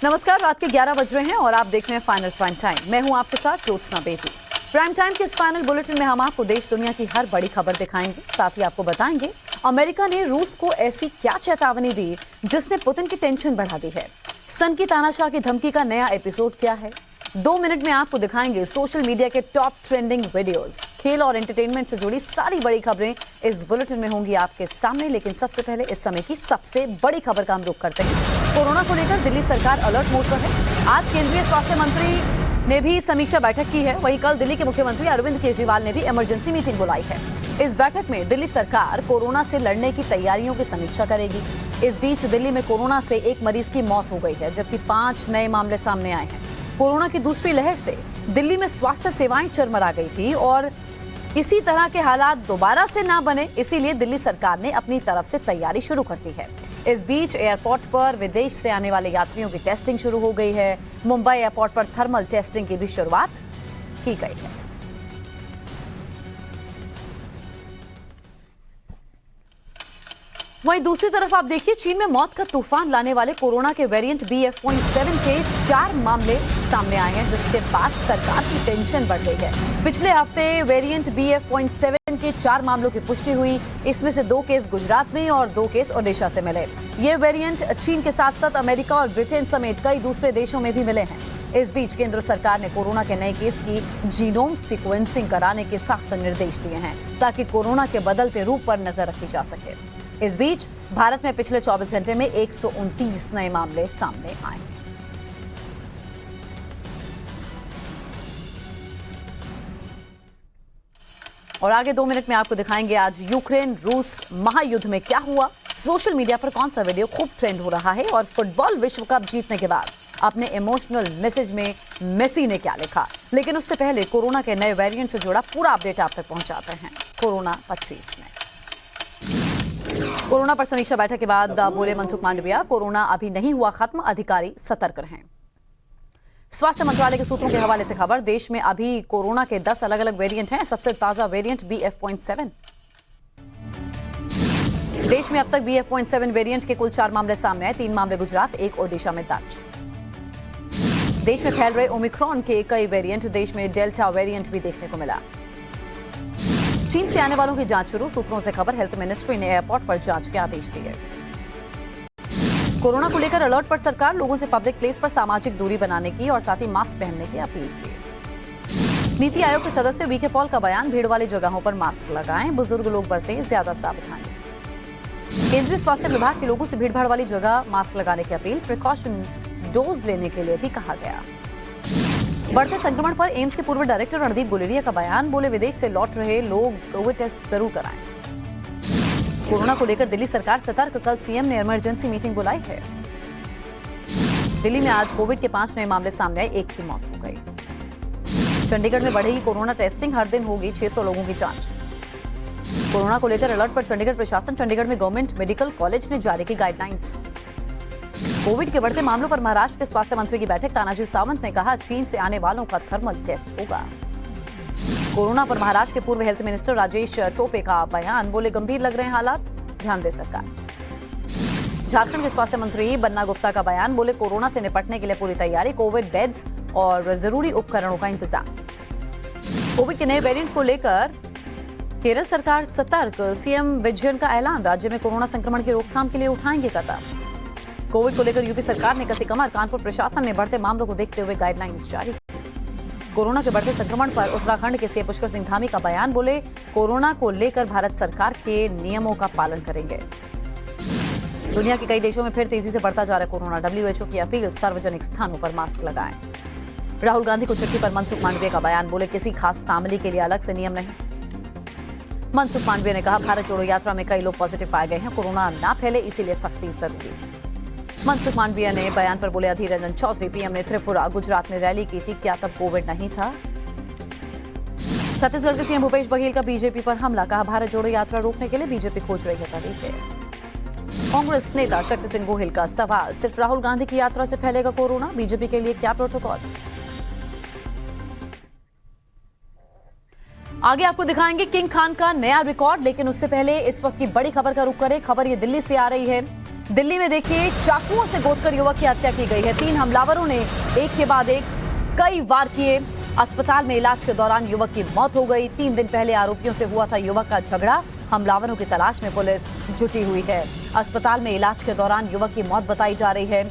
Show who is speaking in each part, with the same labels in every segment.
Speaker 1: नमस्कार, रात के 11 बज रहे हैं और आप देख रहे हैं फाइनल प्राइम टाइम। मैं हूं आपके साथ ज्योत्सना बेदी। प्राइम टाइम के इस फाइनल बुलेटिन में हम आपको देश दुनिया की हर बड़ी खबर दिखाएंगे। साथ ही आपको बताएंगे अमेरिका ने रूस को ऐसी क्या चेतावनी दी जिसने पुतिन की टेंशन बढ़ा दी है। सन की तानाशाह की धमकी का नया एपिसोड क्या है। 2 मिनट में आपको दिखाएंगे सोशल मीडिया के टॉप ट्रेंडिंग वीडियोस। खेल और एंटरटेनमेंट से जुड़ी सारी बड़ी खबरें इस बुलेटिन में होंगी आपके सामने। लेकिन सबसे पहले इस समय की सबसे बड़ी खबर का हम रुख करते हैं। कोरोना को लेकर दिल्ली सरकार अलर्ट मोड पर है। आज केंद्रीय स्वास्थ्य मंत्री ने भी समीक्षा बैठक की है। वहीं कल दिल्ली के मुख्यमंत्री अरविंद केजरीवाल ने भी इमरजेंसी मीटिंग बुलाई है। इस बैठक में दिल्ली सरकार कोरोना से लड़ने की तैयारियों की समीक्षा करेगी। इस बीच दिल्ली में कोरोना से एक मरीज की मौत हो गई है, जबकि 5 नए मामले सामने आए हैं। कोरोना की दूसरी लहर से दिल्ली में स्वास्थ्य सेवाएं चरमरा गई थी और इसी तरह के हालात दोबारा से ना बने, इसीलिए दिल्ली सरकार ने अपनी तरफ से तैयारी शुरू कर दी है। इस बीच एयरपोर्ट पर विदेश से आने वाले यात्रियों की टेस्टिंग शुरू हो गई है। मुंबई एयरपोर्ट पर थर्मल टेस्टिंग की भी शुरुआत की गई है। वहीं दूसरी तरफ आप देखिए, चीन में मौत का तूफान लाने वाले कोरोना के वेरिएंट BF.7 के 4 मामले सामने आए हैं, जिसके बाद सरकार की टेंशन बढ़ गई है। पिछले हफ्ते वेरिएंट BF.7 के 4 मामलों की पुष्टि हुई। इसमें से 2 केस गुजरात में और 2 केस ओडिशा से मिले। ये वेरिएंट चीन के साथ साथ अमेरिका और ब्रिटेन समेत कई दूसरे देशों में भी मिले हैं। इस बीच केंद्र सरकार ने कोरोना के नए केस की जीनोम सीक्वेंसिंग कराने के सख्त निर्देश दिए हैं, ताकि कोरोना के बदलते रूप पर नजर रखी जा सके। इस बीच भारत में पिछले 24 घंटे में 129 नए मामले सामने आए। और आगे 2 मिनट में आपको दिखाएंगे आज यूक्रेन रूस महायुद्ध में क्या हुआ, सोशल मीडिया पर कौन सा वीडियो खूब ट्रेंड हो रहा है और फुटबॉल विश्व कप जीतने के बाद अपने इमोशनल मैसेज में मेसी ने क्या लिखा। लेकिन उससे पहले कोरोना के नए वेरिएंट से जुड़ा पूरा अपडेट आप तक पहुंचाते हैं। कोरोना 25 में कोरोना पर समीक्षा बैठक के बाद बोले मनसुख मांडविया, कोरोना अभी नहीं हुआ खत्म, अधिकारी सतर्क रहें। स्वास्थ्य मंत्रालय के सूत्रों के हवाले से खबर, देश में अभी कोरोना के 10 अलग अलग वेरिएंट हैं। सबसे ताजा वेरिएंट BF.7। देश में अब तक BF.7 वेरिएंट के कुल 4 मामले सामने आए। 3 मामले गुजरात, 1 ओडिशा में दर्ज। देश में फैल रहे ओमिक्रॉन के कई वेरिएंट, देश में डेल्टा वेरिएंट भी देखने को मिला। चीन से आने वालों की जांच शुरू, सूत्रों से खबर, हेल्थ मिनिस्ट्री ने एयरपोर्ट पर जांच के आदेश दिए। कोरोना को लेकर अलर्ट पर सरकार, लोगों से पब्लिक प्लेस पर सामाजिक दूरी बनाने की और साथ ही मास्क पहनने की अपील की। नीति आयोग के सदस्य VK पॉल का बयान, भीड़ वाली जगहों पर मास्क लगाएं, बुजुर्ग लोग बरतें ज्यादा सावधानी। केंद्रीय स्वास्थ्य विभाग के लोगों से भीड़ भाड़ वाली जगह मास्क लगाने की अपील, प्रिकॉशन डोज लेने के लिए भी कहा गया। बढ़ते संक्रमण पर एम्स के पूर्व डायरेक्टर रणदीप गुलेरिया का बयान, बोले विदेश से लौट रहे लोग कोविड टेस्ट जरूर कराएं। कोरोना को लेकर दिल्ली सरकार सतर्क, कल सीएम ने इमरजेंसी मीटिंग बुलाई है। दिल्ली में आज कोविड के 5 नए मामले सामने आए, 1 की मौत हो गई। चंडीगढ़ में बढ़ेगी कोरोना टेस्टिंग, हर दिन होगी 600 लोगों की जांच। कोरोना को लेकर अलर्ट पर चंडीगढ़ प्रशासन, चंडीगढ़ में गवर्नमेंट मेडिकल कॉलेज ने जारी की गाइडलाइंस। कोविड के बढ़ते मामलों पर महाराष्ट्र के स्वास्थ्य मंत्री की बैठक, तानाजी सावंत ने कहा चीन से आने वालों का थर्मल टेस्ट होगा। कोरोना पर महाराष्ट्र के पूर्व हेल्थ मिनिस्टर राजेश टोपे का बयान, बोले गंभीर लग रहे हैं हालात, ध्यान दे सरकार। झारखंड के स्वास्थ्य मंत्री बन्ना गुप्ता का बयान, बोले कोरोना से निपटने के लिए पूरी तैयारी, कोविड बेड्स और जरूरी उपकरणों का इंतजाम। कोविड के नए वेरिएंट को लेकर केरल सरकार सतर्क, सीएम विजयन का ऐलान, राज्य में कोरोना संक्रमण की रोकथाम के लिए उठाएंगे कदम। कोविड को लेकर यूपी सरकार ने कसी कमर, कानपुर प्रशासन ने बढ़ते मामलों को देखते हुए गाइडलाइंस जारी। कोरोना के बढ़ते संक्रमण पर उत्तराखंड के सीएम पुष्कर सिंह धामी का बयान, बोले कोरोना को लेकर भारत सरकार के नियमों का पालन करेंगे। दुनिया के कई देशों में फिर तेजी से बढ़ता जा रहा है कोरोना, WHO की अपील, सार्वजनिक स्थानों पर मास्क लगाएं। राहुल गांधी को चिट्ठी पर मनसुख मांडविया का बयान, बोले किसी खास फैमिली के लिए अलग से नियम नहीं। मनसुख मांडविया ने कहा भारत जोड़ो यात्रा में कई लोग पॉजिटिव पाए गए हैं, कोरोना ना फैले इसीलिए सख्ती जरूरी। मनसुख मांडविया ने बयान पर बोले अधीर रंजन चौधरी, पीएम ने त्रिपुरा गुजरात में रैली की थी, क्या तब कोविड नहीं था। छत्तीसगढ़ के सीएम भूपेश बघेल का बीजेपी पर हमला, कहा भारत जोड़ो यात्रा रोकने के लिए बीजेपी खोज रही है तरीके। कांग्रेस नेता शक्ति सिंह गोहिल का सवाल, सिर्फ राहुल गांधी की यात्रा से फैलेगा कोरोना, बीजेपी के लिए क्या प्रोटोकॉल। आगे आपको दिखाएंगे किंग खान का नया रिकॉर्ड, लेकिन उससे पहले इस वक्त की बड़ी खबर का रुख करें। खबर ये दिल्ली से आ रही है। दिल्ली में देखिए, चाकुओं से गोदकर युवक की हत्या की गई है। 3 हमलावरों ने एक के बाद एक कई वार किए। अस्पताल में इलाज के दौरान युवक की मौत हो गई। 3 दिन पहले आरोपियों से हुआ था युवक का झगड़ा। हमलावरों की तलाश में पुलिस जुटी हुई है। अस्पताल में इलाज के दौरान युवक की मौत बताई जा रही है।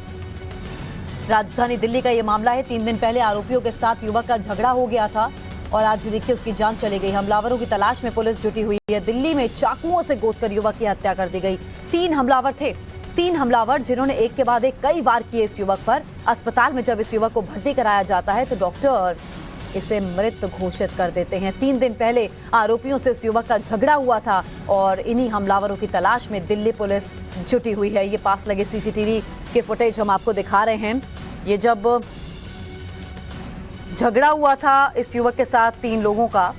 Speaker 1: राजधानी दिल्ली का ये मामला है। 3 दिन पहले आरोपियों के साथ युवक का झगड़ा हो गया था और आज देखिए उसकी जान चली गई। हमलावरों की तलाश में पुलिस जुटी हुई है। दिल्ली में चाकुओं से गोदकर युवक की हत्या कर दी गई। 3 हमलावर थे, 3 हमलावर जिन्होंने एक के बाद एक कई वार किए इस युवक पर। अस्पताल में जब इस युवक को भर्ती कराया जाता है तो डॉक्टर इसे मृत घोषित कर देते हैं। 3 दिन पहले आरोपियों से इस युवक का झगड़ा हुआ था और इन्हीं हमलावरों की तलाश में दिल्ली पुलिस जुटी हुई है। ये पास लगे सीसीटीवी के फुटेज हम आपको दिखा रहे हैं। ये जब झगड़ा हुआ था इस युवक के साथ 3 लोगों का,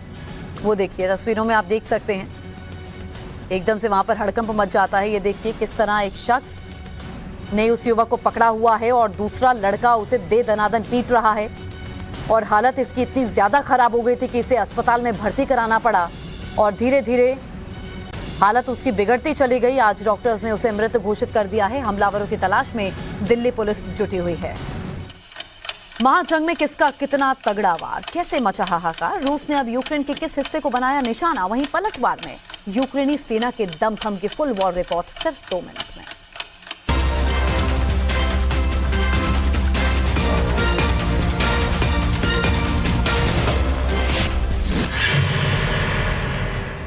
Speaker 1: वो देखिए तस्वीरों में आप देख सकते हैं। एकदम से वहां पर हड़कंप मच जाता है। ये देखिए किस तरह एक शख्स ने उस युवक को पकड़ा हुआ है और दूसरा लड़का उसे दे दनादन पीट रहा है और हालत इसकी इतनी ज्यादा खराब हो गई थी कि इसे अस्पताल में भर्ती कराना पड़ा और धीरे धीरे हालत उसकी बिगड़ती चली गई। आज डॉक्टर्स ने उसे मृत घोषित कर दिया है। हमलावरों की तलाश में दिल्ली पुलिस जुटी हुई है। महाजंग में किसका कितना तगड़ा वार, कैसे मचा हाहाकार। रूस ने अब यूक्रेन के किस हिस्से को बनाया निशाना। वहीं पलटवार में यूक्रेनी सेना के दमखम की फुल वॉर रिपोर्ट सिर्फ 2 मिनट में।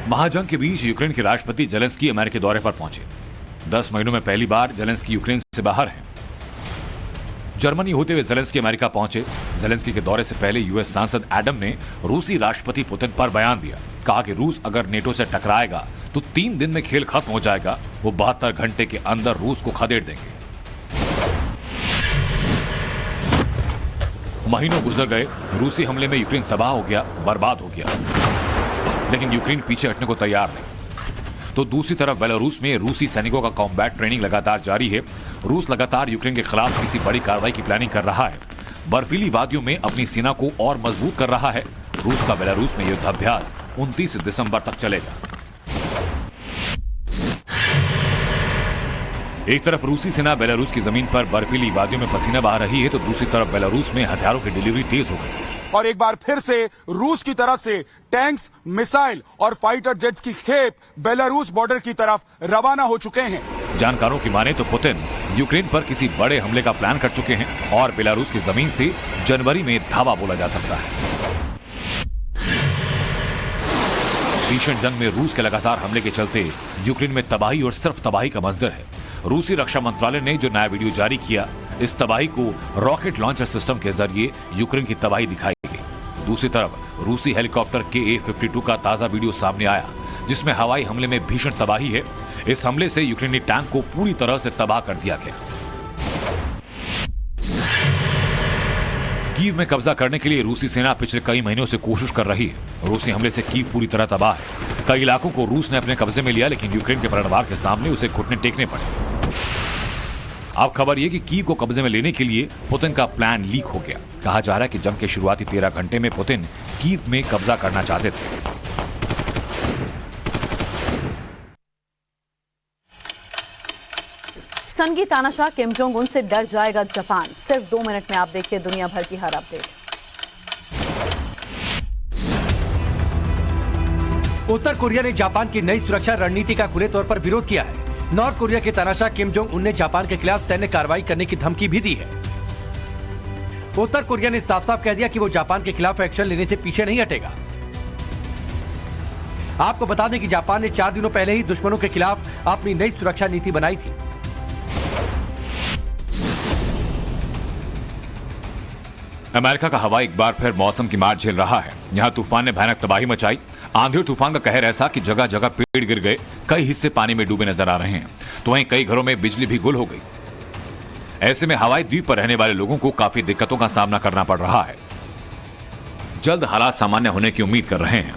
Speaker 2: महाजंग के बीच यूक्रेन के राष्ट्रपति जेलेंस्की अमेरिकी दौरे पर पहुंचे। 10 महीनों में पहली बार जेलेंस्की यूक्रेन से बाहर हैं। जर्मनी होते हुए जेलेंस्की अमेरिका पहुंचे। जेलेंस्की के दौरे से पहले यूएस सांसद एडम ने रूसी राष्ट्रपति पुतिन पर बयान दिया। कहा कि रूस अगर नेटो से टकराएगा तो 3 दिन में खेल खत्म हो जाएगा। वो 72 घंटे के अंदर रूस को खदेड़ देंगे। महीनों गुजर गए, रूसी हमले में यूक्रेन तबाह हो गया, बर्बाद हो गया, लेकिन यूक्रेन पीछे हटने को तैयार नहीं। तो दूसरी तरफ बेलारूस में रूसी सैनिकों का कॉम्बैट ट्रेनिंग लगातार जारी है। रूस लगातार यूक्रेन के खिलाफ किसी बड़ी कार्रवाई की प्लानिंग कर रहा है। बर्फीली वादियों में अपनी सेना को और मजबूत कर रहा है। रूस का बेलारूस में युद्धाभ्यास 29 दिसंबर तक चलेगा। एक तरफ रूसी सेना बेलारूस की जमीन पर बर्फीली वादियों में पसीना बहा रही है तो दूसरी तरफ बेलारूस में हथियारों की डिलीवरी तेज हो गई
Speaker 3: और एक बार फिर से रूस की तरफ से टैंक्स, मिसाइल और फाइटर जेट्स की खेप बेलारूस बॉर्डर की तरफ रवाना हो चुके हैं।
Speaker 2: जानकारों की माने तो पुतिन यूक्रेन पर किसी बड़े हमले का प्लान कर चुके हैं और बेलारूस की जमीन से जनवरी में धावा बोला जा सकता है। भीषण जंग में रूस के लगातार हमले के चलते यूक्रेन में तबाही और सिर्फ तबाही का मंजर है। रूसी रक्षा मंत्रालय ने जो नया वीडियो जारी किया, इस तबाही को रॉकेट लॉन्चर सिस्टम के जरिए यूक्रेन की तबाही दिखाई गई। दूसरी तरफ रूसी हेलीकॉप्टर KA-52 का ताजा वीडियो सामने आया, जिसमें हवाई हमले में भीषण तबाही है। इस हमले से यूक्रेनी टैंक को पूरी तरह से तबाह कर दिया गया। कीव में कब्जा करने के लिए रूसी सेना पिछले कई महीनों से कोशिश कर रही है। रूसी हमले से कीव पूरी तरह तबाह है। कई इलाकों को रूस ने अपने कब्जे में लिया, लेकिन यूक्रेन के पलटवार के सामने उसे घुटने टेकने पड़े। अब खबर यह कि कीव को कब्जे में लेने के लिए पुतिन का प्लान लीक हो गया। कहा जा रहा है कि जंग के शुरुआती 13 घंटे में पुतिन कीव में कब्जा करना चाहते थे।
Speaker 1: सनगी तानाशाह किम जोंग उन से डर जाएगा जापान। सिर्फ 2 मिनट में आप देखिए दुनिया भर की हर अपडेट।
Speaker 4: उत्तर कोरिया ने जापान की नई सुरक्षा रणनीति का खुले तौर पर विरोध किया है। नॉर्थ कोरिया के तानाशाह किम जोंग उन ने जापान के खिलाफ सैन्य कार्रवाई करने की धमकी भी दी है। उत्तर कोरिया ने साफ साफ कह दिया कि वो जापान के खिलाफ एक्शन लेने से पीछे नहीं हटेगा। आपको बता दें कि जापान ने 4 दिनों पहले ही दुश्मनों के खिलाफ अपनी नई सुरक्षा नीति बनाई थी।
Speaker 2: अमेरिका का हवा एक बार फिर मौसम की मार झेल रहा है। यहाँ तूफान ने भयानक तबाही मचाई। आंधी और तूफान का कहर ऐसा कि जगह जगह पेड़ गिर गए, कई हिस्से पानी में डूबे नजर आ रहे हैं, तो वहीं कई घरों में बिजली भी गुल हो गई। ऐसे में हवाई द्वीप पर रहने वाले लोगों को काफी दिक्कतों का सामना करना पड़ रहा है। जल्द हालात सामान्य होने की उम्मीद कर रहे हैं।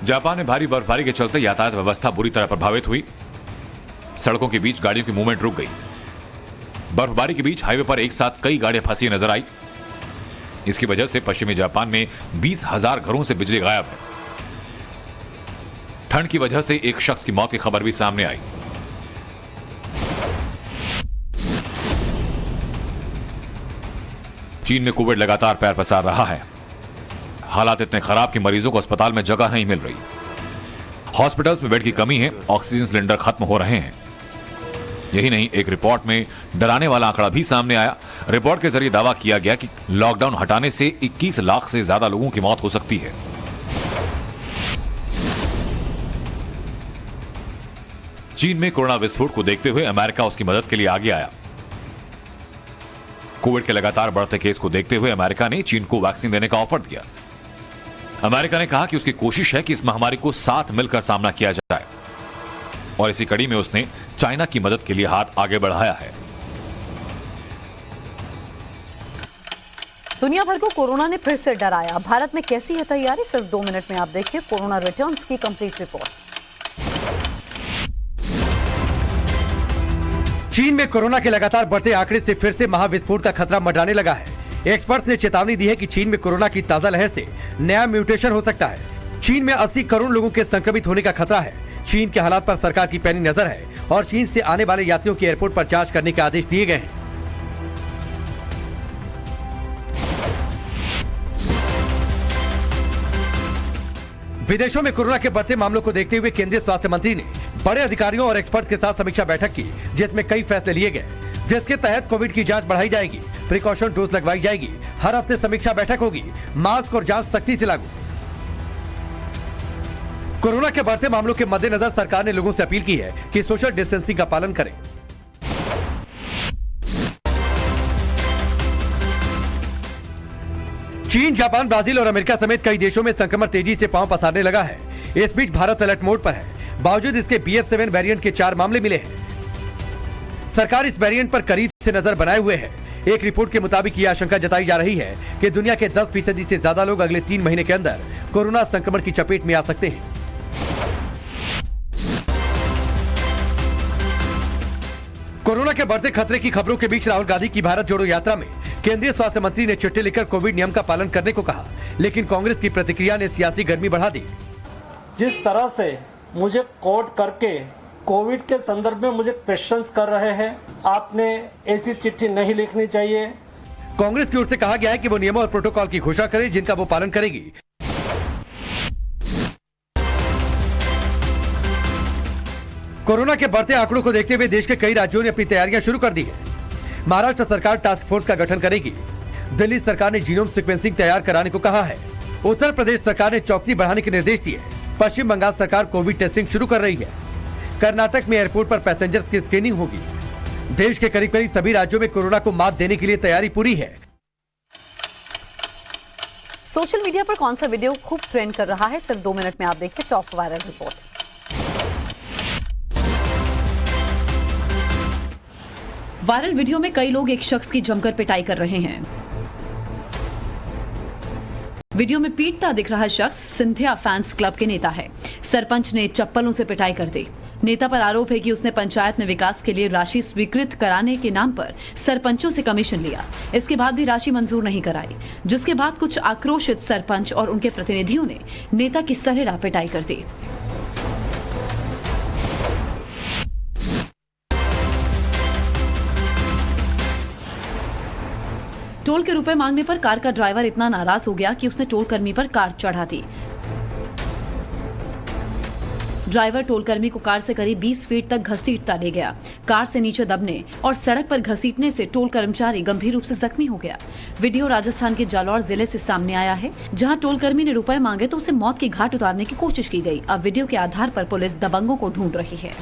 Speaker 2: जापान में भारी बर्फबारी के चलते यातायात व्यवस्था बुरी तरह प्रभावित हुई। सड़कों के बीच गाड़ियों की मूवमेंट रुक गई। बर्फबारी के बीच हाईवे पर एक साथ कई गाड़ियां फंसी नजर आई। इसकी वजह से पश्चिमी जापान में 20,000 घरों से बिजली गायब है। ठंड की वजह से एक शख्स की मौत की खबर भी सामने आई। चीन में कोविड लगातार पैर पसार रहा है। हालात इतने खराब कि मरीजों को अस्पताल में जगह नहीं मिल रही। हॉस्पिटल्स में बेड की कमी है, ऑक्सीजन सिलेंडर खत्म हो रहे हैं। यही नहीं, एक रिपोर्ट में डराने वाला आंकड़ा भी सामने आया। रिपोर्ट के जरिए दावा किया गया कि लॉकडाउन हटाने से 21 लाख से ज्यादा लोगों की मौत हो सकती है। चीन में कोरोना विस्फोट को देखते हुए अमेरिका उसकी मदद के लिए आगे आया। कोविड के लगातार बढ़ते केस को देखते हुए अमेरिका ने चीन को वैक्सीन देने का ऑफर दिया। अमेरिका ने कहा कि उसकी कोशिश है कि इस महामारी को साथ मिलकर सामना किया जाए, और इसी कड़ी में उसने चाइना की मदद के लिए हाथ आगे बढ़ाया है।
Speaker 1: दुनिया भर को कोरोना ने फिर से डराया। भारत में कैसी है तैयारी, सिर्फ 2 मिनट में आप देखिए कोरोना रिटर्न्स की कंप्लीट रिपोर्ट।
Speaker 4: चीन में कोरोना के लगातार बढ़ते आंकड़े से फिर से महाविस्फोट का खतरा मंडराने लगा है। एक्सपर्ट्स ने चेतावनी दी है कि चीन में कोरोना की ताजा लहर से नया म्यूटेशन हो सकता है। चीन में 80 करोड़ लोगों के संक्रमित होने का खतरा है। चीन के हालात पर सरकार की पैनी नजर है और चीन से आने वाले यात्रियों की एयरपोर्ट पर जांच करने के आदेश दिए गए हैं। विदेशों में कोरोना के बढ़ते मामलों को देखते हुए केंद्रीय स्वास्थ्य मंत्री ने बड़े अधिकारियों और एक्सपर्ट्स के साथ समीक्षा बैठक की, जिसमें कई फैसले लिए गए, जिसके तहत कोविड की जांच बढ़ाई जाएगी, प्रिकॉशन डोज लगवाई जाएगी, हर हफ्ते समीक्षा बैठक होगी, मास्क और जांच सख्ती से लागू। कोरोना के बढ़ते मामलों के मद्देनजर सरकार ने लोगों से अपील की है कि सोशल डिस्टेंसिंग का पालन करें। चीन, जापान, ब्राजील और अमेरिका समेत कई देशों में संक्रमण तेजी से पांव पसारने लगा है। इस बीच भारत अलर्ट मोड पर है। बावजूद इसके BF7 वेरिएंट के 4 मामले मिले हैं। सरकार इस वेरिएंट पर करीब से नजर बनाए हुए है। एक रिपोर्ट के मुताबिक ये आशंका जताई जा रही है कि दुनिया के 10% से ज्यादा लोग अगले 3 महीने के अंदर कोरोना संक्रमण की चपेट में आ सकते हैं। कोरोना के बढ़ते खतरे की खबरों के बीच राहुल गांधी की भारत जोड़ो यात्रा में केंद्रीय स्वास्थ्य मंत्री ने चिट्ठी लिखकर कोविड नियम का पालन करने को कहा, लेकिन कांग्रेस की प्रतिक्रिया ने सियासी गर्मी बढ़ा दी।
Speaker 5: जिस तरह से मुझे कोट करके कोविड के संदर्भ में मुझे क्वेश्चंस कर रहे हैं, आपने ऐसी चिट्ठी नहीं लिखनी चाहिए।
Speaker 4: कांग्रेस की ओर से कहा गया है कि वो नियमों और प्रोटोकॉल की घोषणा करे, जिनका वो पालन करेगी। कोरोना के बढ़ते आंकड़ों को देखते हुए देश के कई राज्यों ने अपनी तैयारियां शुरू कर दी है। महाराष्ट्र सरकार टास्क फोर्स का गठन करेगी। दिल्ली सरकार ने जीनोम सीक्वेंसिंग तैयार कराने को कहा है। उत्तर प्रदेश सरकार ने चौकसी बढ़ाने के निर्देश दिए। पश्चिम बंगाल सरकार कोविड टेस्टिंग शुरू कर रही है। कर्नाटक में एयरपोर्ट पर पैसेंजर्स की स्क्रीनिंग होगी। देश के करीब करीब सभी राज्यों में कोरोना को मात देने के लिए तैयारी पूरी है।
Speaker 1: सोशल मीडिया पर कौन सा वीडियो खूब ट्रेंड कर रहा है, सिर्फ 2 मिनट में आप देखिए top viral report. Viral video में कई लोग एक शख्स की जमकर पिटाई कर रहे हैं। वीडियो में पीटता दिख रहा शख्स सिंधिया फैंस क्लब के नेता है। सरपंच ने चप्पलों से पिटाई कर दी। नेता पर आरोप है कि उसने पंचायत में विकास के लिए राशि स्वीकृत कराने के नाम पर सरपंचों से कमीशन लिया। इसके बाद भी राशि मंजूर नहीं कराई, जिसके बाद कुछ आक्रोशित सरपंच और उनके प्रतिनिधियों ने नेता की सरेराह पिटाई कर दी। टोल के रुपए मांगने पर कार का ड्राइवर इतना नाराज हो गया कि उसने टोल कर्मी पर कार चढ़ा दी। ड्राइवर टोल कर्मी को कार से करीब 20 फीट तक घसीटता ले गया। कार से नीचे दबने और सड़क पर घसीटने से टोल कर्मचारी गंभीर रूप से जख्मी हो गया। वीडियो राजस्थान के जालौर जिले से सामने आया है, जहां टोल कर्मी ने रुपए मांगे तो उसे मौत की घाट उतारने की कोशिश की गई। अब वीडियो के आधार पर पुलिस दबंगों को ढूंढ रही है।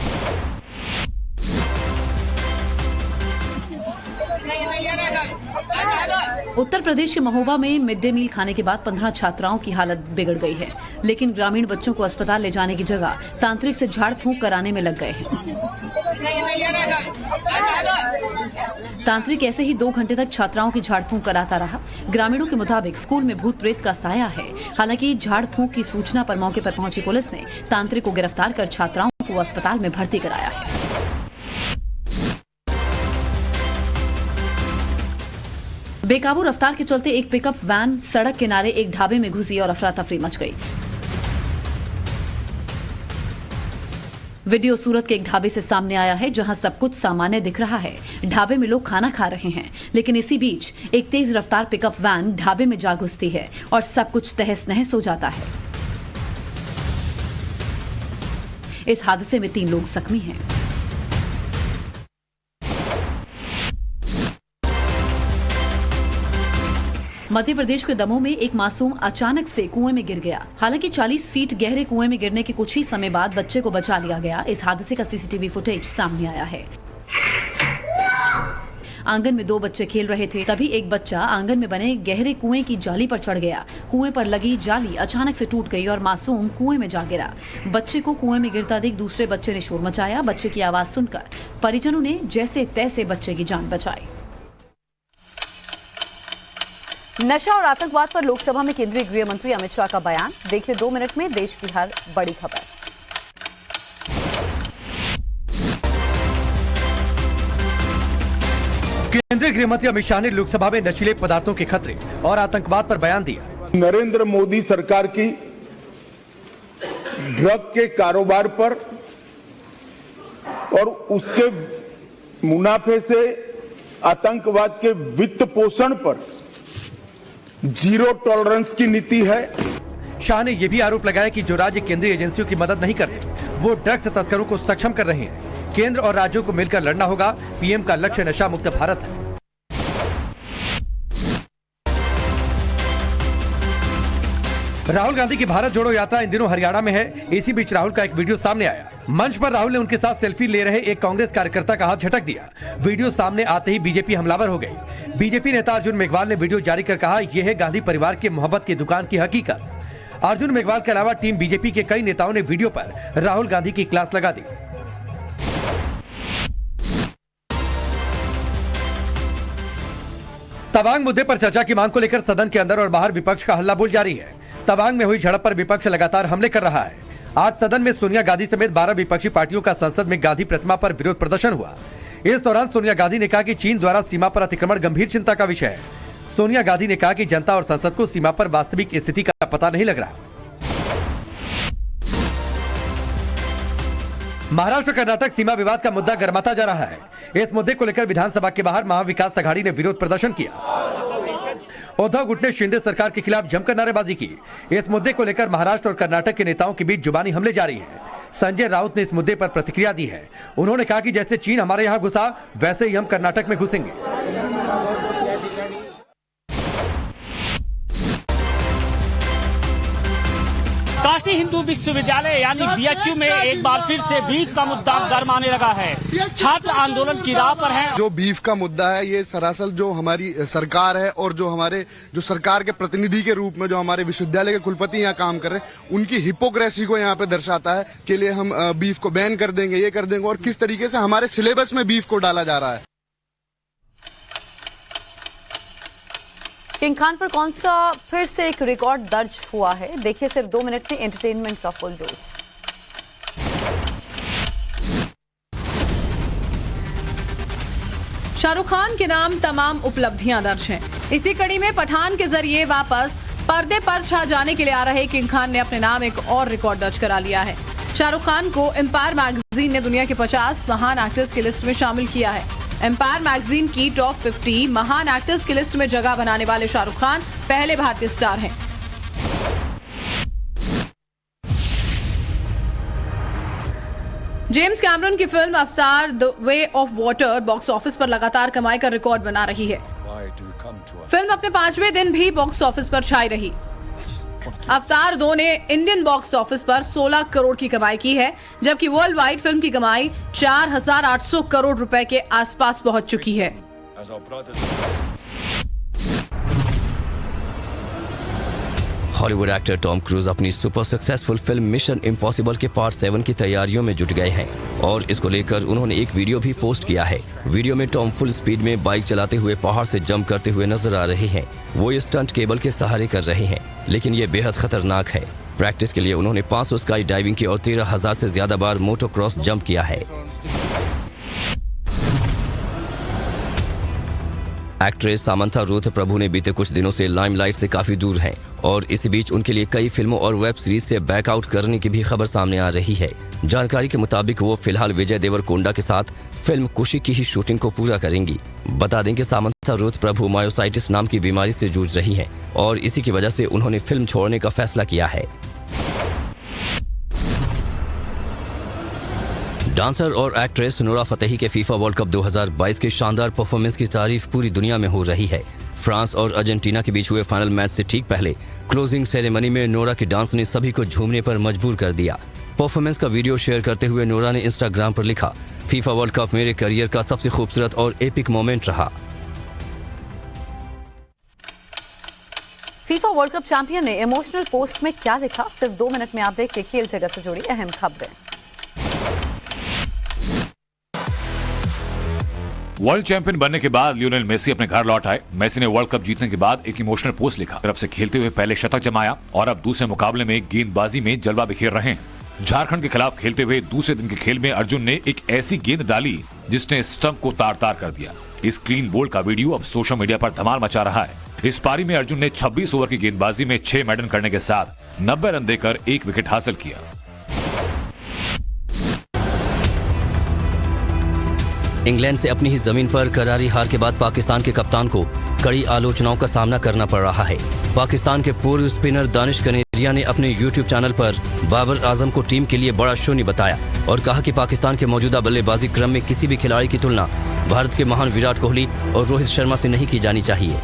Speaker 1: उत्तर प्रदेश के महोबा में मिड डे मील खाने के बाद 15 छात्राओं की हालत बिगड़ गई है, लेकिन ग्रामीण बच्चों को अस्पताल ले जाने की जगह तांत्रिक से झाड़ फूंक कराने में लग गए हैं। तांत्रिक ऐसे ही 2 घंटे तक छात्राओं की झाड़ फूंक कराता रहा। ग्रामीणों के मुताबिक स्कूल में भूत प्रेत का साया है। हालांकि झाड़ फूंक की सूचना पर मौके पर पहुंची पुलिस ने तांत्रिक को गिरफ्तार कर छात्राओं को अस्पताल में भर्ती कराया है। बेकाबू रफ्तार के चलते एक पिकअप वैन सड़क किनारे एक ढाबे में घुसी और अफरा तफरी मच गई। वीडियो सूरत के एक ढाबे से सामने आया है, जहां सब कुछ सामान्य दिख रहा है। ढाबे में लोग खाना खा रहे हैं, लेकिन इसी बीच एक तेज रफ्तार पिकअप वैन ढाबे में जा घुसती है और सब कुछ तहस नहस हो जाता है। इस हादसे में 3 लोग जख्मी हैं। मध्य प्रदेश के दमोह में एक मासूम अचानक से कुएं में गिर गया। हालांकि 40 फीट गहरे कुएं में गिरने के कुछ ही समय बाद बच्चे को बचा लिया गया। इस हादसे का सीसीटीवी फुटेज सामने आया है। आंगन में 2 बच्चे खेल रहे थे, तभी एक बच्चा आंगन में बने गहरे कुएं की जाली पर चढ़ गया। कुएं पर लगी जाली अचानक से टूट गई और मासूम कुएं में जा गिरा। बच्चे को कुएं में गिरता देख दूसरे बच्चे ने शोर मचाया। बच्चे की आवाज सुनकर परिजनों ने जैसे तैसे बच्चे की जान बचाई। नशा और आतंकवाद पर लोकसभा में केंद्रीय गृह मंत्री अमित शाह का बयान। देखिए 2 मिनट में देश की हर बड़ी खबर।
Speaker 4: केंद्रीय गृह मंत्री अमित शाह ने लोकसभा में नशीले पदार्थों के खतरे और आतंकवाद पर बयान दिया।
Speaker 6: नरेंद्र मोदी सरकार की ड्रग के कारोबार पर और उसके मुनाफे से आतंकवाद के वित्त पोषण पर जीरो टॉलरेंस की नीति है।
Speaker 4: शाह ने यह भी आरोप लगाया कि जो राज्य केंद्रीय एजेंसियों की मदद नहीं करते, वो ड्रग्स तस्करों को सक्षम कर रहे हैं। केंद्र और राज्यों को मिलकर लड़ना होगा। पीएम का लक्ष्य नशा मुक्त भारत है। राहुल गांधी की भारत जोड़ो यात्रा इन दिनों हरियाणा में है। इसी बीच राहुल का एक वीडियो सामने आया। मंच पर राहुल ने उनके साथ सेल्फी ले रहे एक कांग्रेस कार्यकर्ता का हाथ झटक दिया। वीडियो सामने आते ही बीजेपी हमलावर हो गई। बीजेपी नेता अर्जुन मेघवाल ने वीडियो जारी कर कहा, यह है गांधी परिवार के मोहब्बत की दुकान की हकीकत। अर्जुन मेघवाल के अलावा टीम बीजेपी के कई नेताओं ने वीडियो पर राहुल गांधी की क्लास लगा दी। तवांग मुद्दे पर चर्चा की मांग को लेकर सदन के अंदर और बाहर विपक्ष का हल्ला बोल जारी है। तवांग में हुई झड़प पर विपक्ष लगातार हमले कर रहा है। आज सदन में सोनिया गांधी समेत 12 विपक्षी पार्टियों का संसद में गांधी प्रतिमा पर विरोध प्रदर्शन हुआ। इस दौरान सोनिया गांधी ने कहा कि चीन द्वारा सीमा पर अतिक्रमण गंभीर चिंता का विषय है। सोनिया गांधी ने कहा कि जनता और संसद को सीमा पर वास्तविक स्थिति का पता नहीं लग रहा। महाराष्ट्र कर्नाटक सीमा विवाद का मुद्दा गर्माता जा रहा है। इस मुद्दे को लेकर विधानसभा के बाहर महाविकास अघाड़ी ने विरोध प्रदर्शन किया। उद्धव गुट ने शिंदे सरकार के खिलाफ जमकर नारेबाजी की। इस मुद्दे को लेकर महाराष्ट्र और कर्नाटक के नेताओं के बीच जुबानी हमले जारी हैं। संजय राउत ने इस मुद्दे पर प्रतिक्रिया दी है। उन्होंने कहा कि जैसे चीन हमारे यहां घुसा, वैसे ही हम कर्नाटक में घुसेंगे।
Speaker 7: काशी हिंदू विश्वविद्यालय यानी बीएचयू में एक बार फिर से बीफ का मुद्दा गरमाने लगा है। छात्र आंदोलन की राह पर हैं।
Speaker 8: जो बीफ का मुद्दा है, ये सरासर जो हमारी सरकार है और जो सरकार के प्रतिनिधि के रूप में जो हमारे विश्वविद्यालय के कुलपति यहाँ काम कर रहे हैं, उनकी हिपोक्रेसी को यहाँ पे दर्शाता है। के लिए हम बीफ को बैन कर देंगे, ये कर देंगे, और किस तरीके से हमारे सिलेबस में बीफ को डाला जा रहा है।
Speaker 1: किंग खान पर कौन सा फिर से एक रिकॉर्ड दर्ज हुआ है? देखिए सिर्फ 2 मिनट में एंटरटेनमेंट का फुल डोज।
Speaker 9: शाहरुख खान के नाम तमाम उपलब्धियां दर्ज हैं। इसी कड़ी में पठान के जरिए वापस पर्दे पर छा जाने के लिए आ रहे किंग खान ने अपने नाम एक और रिकॉर्ड दर्ज करा लिया है। शाहरुख खान को एम्पायर मैगजीन ने दुनिया के 50 महान एक्टर्स की लिस्ट में शामिल किया है। एम्पायर मैगजीन की टॉप 50 महान एक्टर्स की लिस्ट में जगह बनाने वाले शाहरुख खान पहले भारतीय स्टार हैं। जेम्स कैमरन की फिल्म अवतार the way of water box office पर लगातार कमाई का रिकॉर्ड बना रही है। फिल्म अपने 5वें दिन भी बॉक्स ऑफिस पर छाई रही। अवतार 2 ने इंडियन बॉक्स ऑफिस पर 16 करोड़ की कमाई की है, जबकि वर्ल्ड वाइड फिल्म की कमाई 4,800 करोड़ रुपए के आसपास पहुंच चुकी है।
Speaker 10: हॉलीवुड एक्टर टॉम क्रूज अपनी super successful film mission impossible के पार्ट 7 की तैयारियों में जुट गए हैं और इसको लेकर उन्होंने एक वीडियो भी पोस्ट किया है। वीडियो में टॉम फुल स्पीड में बाइक चलाते हुए पहाड़ से जंप करते हुए नजर आ रहे हैं। वो ये स्टंट केबल के सहारे कर रहे हैं, लेकिन ये बेहद खतरनाक है। प्रैक्टिस के लिए उन्होंने 500 स्काई डाइविंग की और 13,000 से ज्यादा बार मोटोक्रॉस जंप किया है। एक्ट्रेस सामंथा रुथ प्रभु ने बीते कुछ दिनों से लाइमलाइट से काफी दूर हैं और इसी बीच उनके लिए कई फिल्मों और वेब सीरीज से बैकआउट करने की भी खबर सामने आ रही है। जानकारी के मुताबिक वो फिलहाल विजय देवरकोंडा के साथ फिल्म कुशी की ही शूटिंग को पूरा करेंगी। बता दें कि सामंथा रुथ प्रभु मायोसाइटिस नाम की बीमारी से जूझ रही हैं और इसी की वजह से उन्होंने फिल्म छोड़ने का फैसला किया है। डांसर और एक्ट्रेस नूरा फतेही के फीफा वर्ल्ड कप 2022 के शानदार परफॉर्मेंस की तारीफ पूरी दुनिया में हो रही है। फ्रांस और अर्जेंटीना के बीच हुए फाइनल मैच से ठीक पहले क्लोजिंग सेरेमनी में नोरा के डांस ने सभी को झूमने पर मजबूर कर दिया। परफॉर्मेंस का वीडियो शेयर करते हुए नोरा ने इंस्टाग्राम पर लिखा, फीफा वर्ल्ड कप मेरे करियर का सबसे खूबसूरत और एपिक मोमेंट रहा।
Speaker 1: फीफा वर्ल्ड कप चैंपियन ने इमोशनल पोस्ट में क्या लिखा, सिर्फ 2 मिनट में आप देखिए खेल जगत से जुड़ी अहम खबरें।
Speaker 2: वर्ल्ड चैंपियन बनने के बाद लियोनेल मेसी अपने घर लौट आए। मेसी ने वर्ल्ड कप जीतने के बाद एक इमोशनल पोस्ट लिखा। तरफ से खेलते हुए पहले शतक जमाया और अब दूसरे मुकाबले में गेंदबाजी में जलवा बिखेर रहे हैं। झारखंड के खिलाफ खेलते हुए दूसरे दिन के खेल में अर्जुन ने एक ऐसी गेंद डाली जिसने स्टंप को तार-तार कर दिया। इस क्लीन बोल्ड का वीडियो अब सोशल मीडिया पर धमाल मचा रहा है। इस पारी में अर्जुन ने 26 ओवर की गेंदबाजी में 6 मेडन करने के साथ 90 रन देकर 1 विकेट हासिल किया।
Speaker 10: इंग्लैंड से अपनी ही जमीन पर करारी हार के बाद पाकिस्तान के कप्तान को कड़ी आलोचनाओं का सामना करना पड़ रहा है। पाकिस्तान के पूर्व स्पिनर दानिश कनेरिया ने अपने यूट्यूब चैनल पर बाबर आजम को टीम के लिए बड़ा शून्य बताया और कहा कि पाकिस्तान के मौजूदा बल्लेबाजी क्रम में किसी भी खिलाड़ी की तुलना भारत के महान विराट कोहली और रोहित शर्मा से नहीं की जानी चाहिए।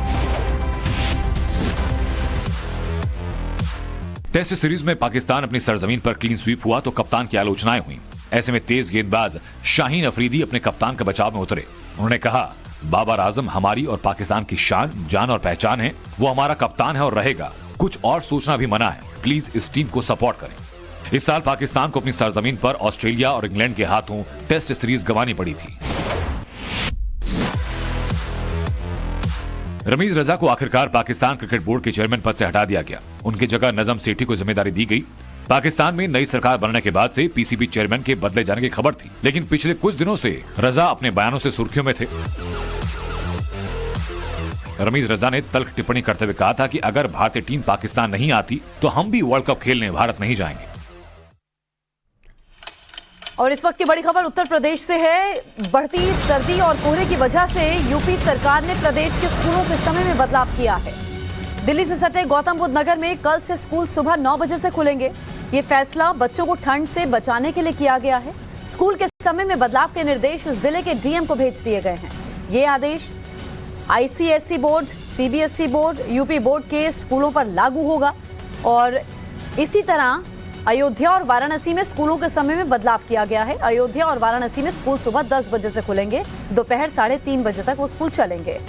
Speaker 2: टेस्ट सीरीज में पाकिस्तान अपनी सरजमीन पर क्लीन स्वीप हुआ तो कप्तान की आलोचनाएं हुई। ऐसे में तेज गेंदबाज शाहीन अफरीदी अपने कप्तान के बचाव में उतरे। उन्होंने कहा, बाबर आजम हमारी और पाकिस्तान की शान, जान और पहचान है। वो हमारा कप्तान है और रहेगा। कुछ और सोचना भी मना है। प्लीज इस टीम को सपोर्ट करें। इस साल पाकिस्तान को अपनी सरजमीन पर ऑस्ट्रेलिया और इंग्लैंड के हाथों टेस्ट सीरीज गंवानी पड़ी थी। रमीज रजा को आखिरकार पाकिस्तान क्रिकेट बोर्ड के चेयरमैन पद से हटा दिया गया। उनकी जगह नजम सेठी को जिम्मेदारी दी गई। पाकिस्तान में नई सरकार बनने के बाद से पीसीबी चेयरमैन के बदले जाने की खबर थी, लेकिन पिछले कुछ दिनों से रजा अपने बयानों से सुर्खियों में थे। रमीज रजा ने तल्ख टिप्पणी करते हुए कहा था कि अगर भारतीय टीम पाकिस्तान नहीं आती तो हम भी वर्ल्ड कप खेलने भारत नहीं जाएंगे।
Speaker 1: और इस वक्त की बड़ी खबर उत्तर प्रदेश से है। बढ़ती सर्दी और कोहरे की वजह से यूपी सरकार ने प्रदेश के स्कूलों के समय में बदलाव किया है। दिल्ली से सटे गौतम बुद्ध नगर में कल से स्कूल सुबह 9 बजे से खुलेंगे। ये फैसला बच्चों को ठंड से बचाने के लिए किया गया है। स्कूल के समय में बदलाव के निर्देश जिले के डीएम को भेज दिए गए हैं। ये आदेश ICSE board, CBSE board, UP board के स्कूलों पर लागू होगा। और इसी तरह अयोध्या और वाराणसी में स्कूलों के समय में बदलाव किया गया है। अयोध्या और वाराणसी में स्कूल सुबह 10 बजे से खुलेंगे। दोपहर 3:30 बजे तक वो स्कूल चलेंगे।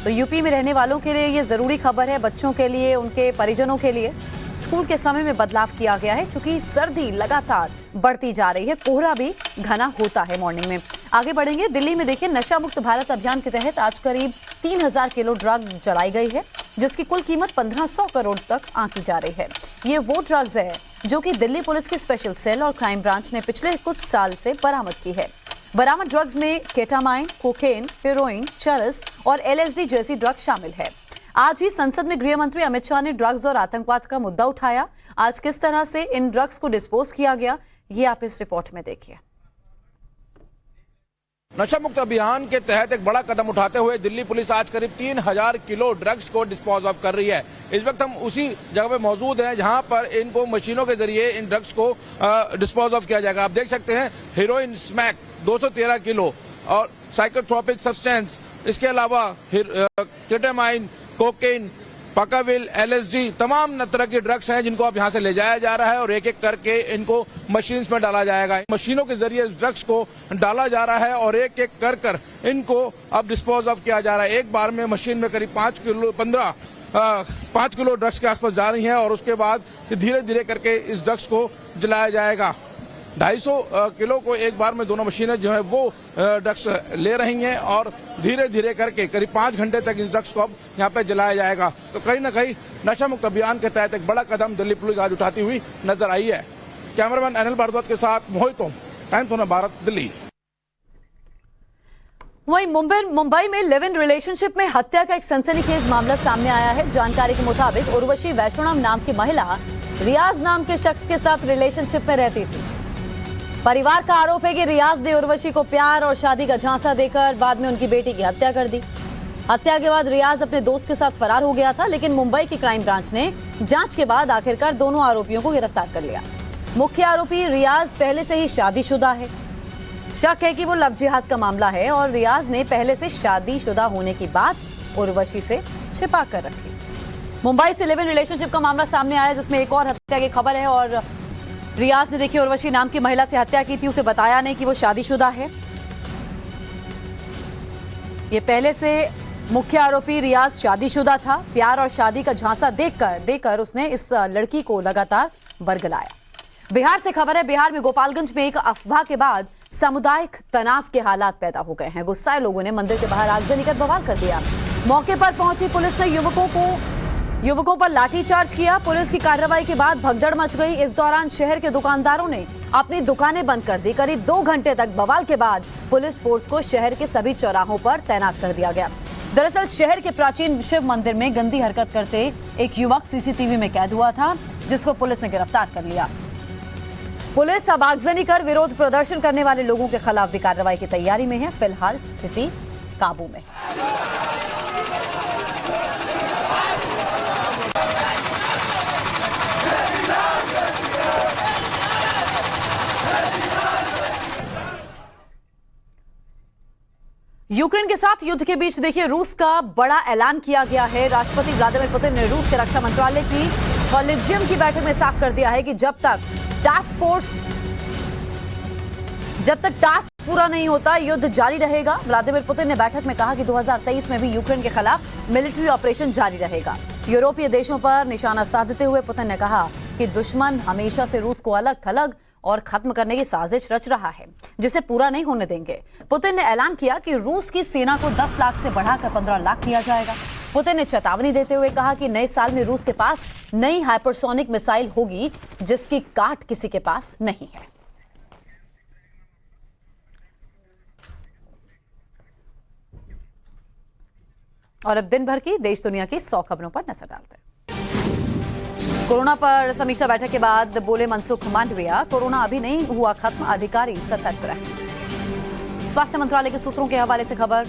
Speaker 1: तो यूपी में रहने वालों के लिए ये जरूरी खबर है। बच्चों के लिए, उनके परिजनों के लिए स्कूल के समय में बदलाव किया गया है, क्योंकि सर्दी लगातार बढ़ती जा रही है। कोहरा भी घना होता है मॉर्निंग में। आगे बढ़ेंगे। दिल्ली में देखिए, नशा मुक्त भारत अभियान के तहत आज करीब 3000 किलो ड्रग जलाई गई है, जिसकी कुल कीमत 1500 करोड़ तक आंकी जा रही है। ये वो ड्रग्स है जो कि दिल्ली पुलिस की स्पेशल सेल और क्राइम ब्रांच ने पिछले कुछ साल से बरामद की है। बरामद ड्रग्स में केटामाइन, कोकेन, हेरोइन, चरस और एलएसडी जैसी ड्रग शामिल है। आज ही संसद में गृह मंत्री अमित शाह ने ड्रग्स और आतंकवाद का मुद्दा उठाया। आज किस तरह से इन ड्रग्स को डिस्पोज किया गया, ये आप इस रिपोर्ट में देखिए।
Speaker 11: नशा मुक्त अभियान के तहत एक बड़ा कदम उठाते हुए दिल्ली पुलिस आज करीब 3000 किलो ड्रग्स को डिस्पोज ऑफ कर रही है। इस वक्त हम उसी जगह पे मौजूद हैं जहां पर इनको मशीनों के जरिए इन ड्रग्स को डिस्पोज ऑफ किया जाएगा। आप देख सकते हैं, हेरोइन स्मैक 213 किलो और साइकोट्रोपिक सब्सटेंस, इसके अलावा केटामाइन, कोकेन, पकाविल, एलएसडी, तमाम तरह की ड्रग्स हैं जिनको अब यहाँ से ले जाया जा रहा है और एक एक करके इनको मशीन्स में डाला जाएगा। मशीनों के जरिए ड्रग्स को डाला जा रहा है और एक एक कर इनको अब डिस्पोज ऑफ किया जा रहा है। एक बार में मशीन में करीब 5 किलो ड्रग्स के आसपास जा रही हैं और उसके बाद धीरे धीरे करके इस ड्रग्स को जलाया जाएगा। 250 किलो को एक बार में दोनों मशीनें जो है वो ड्रग्स ले रही हैं और धीरे धीरे करके करीब 5 घंटे तक इस ड्रग्स को अब यहाँ पे जलाया जाएगा। तो कहीं ना कहीं नशा मुक्त अभियान के तहत एक बड़ा कदम दिल्ली पुलिस आज उठाती हुई नजर आई है। कैमरामैन अनिल भारद्वाज के साथ मोहित ओम, टाइम्स ऑफ भारत, दिल्ली।
Speaker 1: वहीं मुंबई में लिव इन रिलेशनशिप में हत्या का एक सनसनीखेज मामला सामने आया है। जानकारी के मुताबिक उर्वशी वैष्णव नाम की महिला रियाज नाम के शख्स के साथ रिलेशनशिप में रहती थी। परिवार का आरोप है कि रियाज ने उर्वशी को प्यार और शादी का झांसा देकर बाद में उनकी बेटी की हत्या कर दी। हत्या के बाद रियाज अपने दोस्त के साथ फरार हो गया था, लेकिन मुंबई की क्राइम ब्रांच ने जांच के बाद आखिरकार दोनों आरोपियों को गिरफ्तार कर लिया। मुख्य आरोपी रियाज पहले से ही शादीशुदा है। शक है कि वो लव जिहाद का मामला है और रियाज ने पहले से शादीशुदा होने की बात उर्वशी से छिपा कर रखी। मुंबई से लिव इन रिलेशनशिप का मामला सामने आया, जिसमें एक और हत्या की खबर है। और रियाज ने देखिए उर्वशी नाम की महिला से हत्या की थी, उसे बताया नहीं कि वो शादीशुदा है। ये पहले से मुख्य आरोपी रियाज शादीशुदा था। प्यार और शादी का झांसा देकर उसने इस लड़की को लगातार बरगलाया। बिहार से खबर है, बिहार में गोपालगंज में एक अफवाह के बाद सामुदायिक तनाव के हालात पैदा हो गए हैं। गुस्साए लोगों ने मंदिर के बाहर आगजनी कर बवाल कर दिया। मौके पर पहुंची पुलिस ने युवकों पर लाठीचार्ज किया। पुलिस की कार्रवाई के बाद भगदड़ मच गई। इस दौरान शहर के दुकानदारों ने अपनी दुकानें बंद कर दी। करीब 2 घंटे तक बवाल के बाद पुलिस फोर्स को शहर के सभी चौराहों पर तैनात कर दिया गया। दरअसल शहर के प्राचीन शिव मंदिर में गंदी हरकत करते एक युवक सीसीटीवी में कैद हुआ था, जिसको पुलिस ने गिरफ्तार कर लिया। पुलिस अब आगजनी कर विरोध प्रदर्शन करने वाले लोगों के खिलाफ भी कार्रवाई की तैयारी में है। फिलहाल स्थिति काबू में। यूक्रेन के साथ युद्ध के बीच देखिए रूस का बड़ा ऐलान किया गया है। राष्ट्रपति व्लादिमीर पुतिन ने रूस के रक्षा मंत्रालय की कॉलेजियम की बैठक में साफ कर दिया है कि जब तक टास्क पूरा नहीं होता युद्ध जारी रहेगा। व्लादिमीर पुतिन ने बैठक में कहा कि 2023 में भी यूक्रेन के खिलाफ मिलिट्री ऑपरेशन जारी रहेगा। यूरोपीय देशों पर निशाना साधते हुए पुतिन ने कहा कि दुश्मन हमेशा से रूस को अलग थलग और खत्म करने की साजिश रच रहा है, जिसे पूरा नहीं होने देंगे। पुतिन ने ऐलान किया कि रूस की सेना को 10 लाख से बढ़ाकर 15 लाख किया जाएगा। पुतिन ने चेतावनी देते हुए कहा कि नए साल में रूस के पास नई हाइपरसोनिक मिसाइल होगी, जिसकी काट किसी के पास नहीं है। और अब दिन भर की देश दुनिया की 100 खबरों पर नजर डालते हैं। कोरोना पर समीक्षा बैठक के बाद बोले मनसुख मांडविया, कोरोना अभी नहीं हुआ खत्म, अधिकारी सतर्क रहें। स्वास्थ्य मंत्रालय के सूत्रों के हवाले से खबर।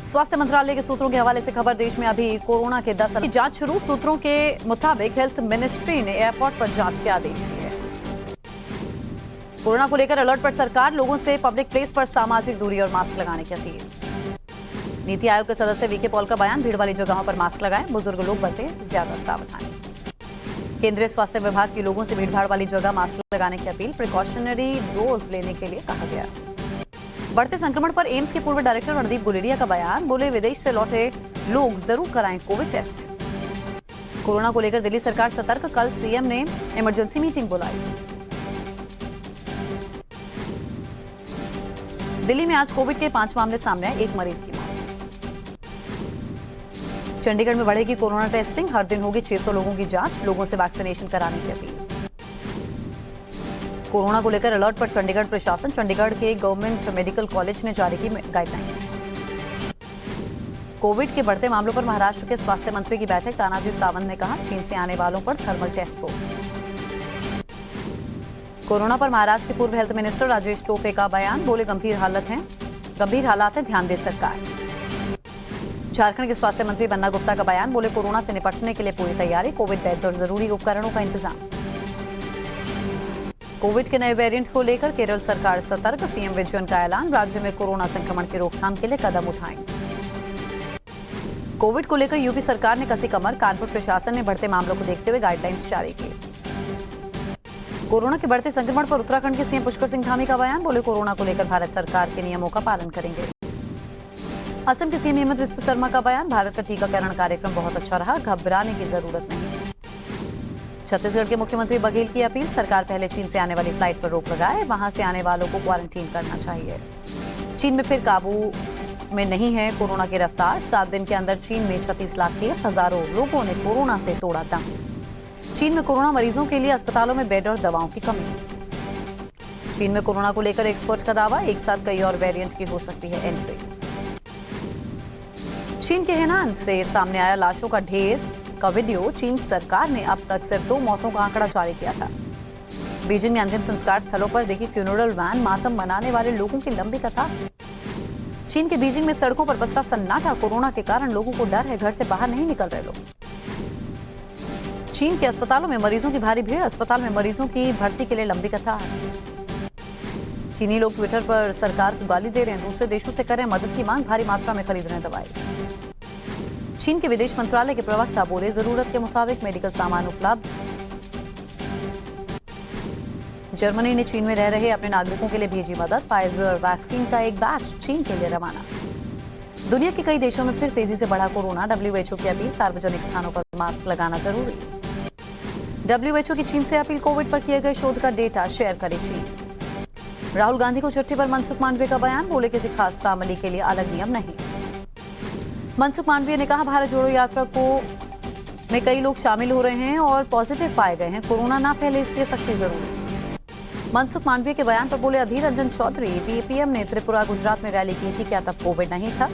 Speaker 1: स्वास्थ्य मंत्रालय के सूत्रों के हवाले से खबर, देश में अभी कोरोना के 10 जांच शुरू। सूत्रों के मुताबिक हेल्थ मिनिस्ट्री ने एयरपोर्ट पर जांच के आदेश दिए। कोरोना को लेकर अलर्ट पर सरकार, लोगों से पब्लिक प्लेस पर सामाजिक दूरी और मास्क लगाने की अपील। नीति आयोग के सदस्य वीके पॉल का बयान, भीड़ वाली जगहों पर मास्क लगाएं, बुजुर्ग लोग बरतें ज्यादा सावधानी। केंद्रीय स्वास्थ्य विभाग के लोगों से भीड़भाड़ वाली जगह मास्क लगाने की अपील। प्रिकॉशनरी डोज लेने के लिए कहा गया। बढ़ते संक्रमण पर एम्स के पूर्व डायरेक्टर रणदीप गुलेरिया का बयान, बोले विदेश से लौटे लोग जरूर कराएं कोविड टेस्ट। कोरोना को लेकर दिल्ली सरकार सतर्क, कल सीएम ने इमरजेंसी मीटिंग बुलाई। दिल्ली में आज कोविड के 5 मामले सामने आए, 1 मरीज की मौत। चंडीगढ़ में बढ़ेगी कोरोना टेस्टिंग, हर दिन होगी 600 लोगों की जांच, लोगों से वैक्सीनेशन कराने की अपील। कोरोना को लेकर अलर्ट पर चंडीगढ़ प्रशासन, चंडीगढ़ के गवर्नमेंट मेडिकल कॉलेज ने जारी की गाइडलाइंस। कोविड के बढ़ते मामलों पर महाराष्ट्र के स्वास्थ्य मंत्री की बैठक, तानाजी सावंत ने कहा चीन से आने वालों पर थर्मल टेस्ट हो। कोरोना पर महाराष्ट्र के पूर्व हेल्थ मिनिस्टर राजेश टोपे का बयान, बोले गंभीर हालात है, ध्यान दे सरकार। झारखंड के स्वास्थ्य मंत्री बन्ना गुप्ता का बयान, बोले कोरोना से निपटने के लिए पूरी तैयारी, कोविड बेड्स और जरूरी उपकरणों का इंतजाम। कोविड के नए वेरिएंट को लेकर केरल सरकार सतर्क, सीएम विजयन का ऐलान, राज्य में कोरोना संक्रमण की रोकथाम के लिए कदम उठाएंगे। कोविड को लेकर यूपी सरकार ने कसी कमर, कानपुर प्रशासन ने बढ़ते मामलों को देखते हुए गाइडलाइंस जारी की। कोरोना के बढ़ते संक्रमण पर उत्तराखंड के सीएम पुष्कर सिंह धामी का बयान, बोले कोरोना को लेकर भारत सरकार के नियमों का पालन करेंगे। असम के सीएम हेमंत बिस्वा शर्मा का बयान, भारत का टीकाकरण कार्यक्रम बहुत अच्छा रहा, घबराने की जरूरत नहीं। छत्तीसगढ़ के मुख्यमंत्री बघेल की अपील, सरकार पहले चीन से आने वाली फ्लाइट पर रोक लगाए, वहां से आने वालों को क्वारंटीन करना चाहिए। चीन में फिर काबू में नहीं है कोरोना की रफ्तार, 7 दिन के अंदर चीन में 36 लाख केस, हजारों लोगों ने कोरोना से तोड़ा दम। चीन में कोरोना मरीजों के लिए अस्पतालों में बेड और दवाओं की कमी। चीन में कोरोना को लेकर एक्सपर्ट का दावा, एक साथ कई और वेरिएंट की हो सकती है एंट्री। चीन के हेनान से सामने आया लाशों का ढेर का वीडियो। चीन सरकार ने अब तक सिर्फ 2 मौतों का आंकड़ा जारी किया था। बीजिंग में अंतिम संस्कार स्थलों पर देखी फ्यूनरल वैन, मातम मनाने वाले लोगों की लंबी कतार। चीन के बीजिंग में सड़कों पर पसरा सन्नाटा, कोरोना के कारण लोगों को डर है, घर से बाहर नहीं निकल रहे लोग। चीन के अस्पतालों में मरीजों की भारी भीड़, अस्पताल में मरीजों की भर्ती के लिए लंबी कतार। चीनी लोग ट्विटर पर सरकार को गाली दे रहे हैं, दूसरे देशों से करें मदद की मांग, भारी मात्रा में खरीद रहे हैं दवाई। चीन के विदेश मंत्रालय के प्रवक्ता बोले, जरूरत के मुताबिक मेडिकल सामान उपलब्ध। जर्मनी ने चीन में रह रहे अपने नागरिकों के लिए भेजी मदद, फाइजर वैक्सीन का एक बैच चीन के लिए रवाना। दुनिया के कई देशों में फिर तेजी से बढ़ा कोरोना, WHO की अपील, सार्वजनिक स्थानों पर मास्क लगाना जरूरी। WHO की चीन से अपील, कोविड पर किए गए शोध का डेटा शेयर करे चीन। राहुल गांधी को चिट्ठी पर मनसुख मांडविया का बयान, बोले किसी खास फैमिली के लिए अलग नियम नहीं। मनसुख मांडविया ने कहा, भारत जोड़ो यात्रा में कई लोग शामिल हो रहे हैं और पॉजिटिव पाए गए हैं, कोरोना ना फैले इसलिए सख्ती जरूरी। मनसुख मांडविया के बयान पर बोले अधीर रंजन चौधरी, पीएम ने त्रिपुरा गुजरात में रैली की थी, क्या तब कोविड नहीं था?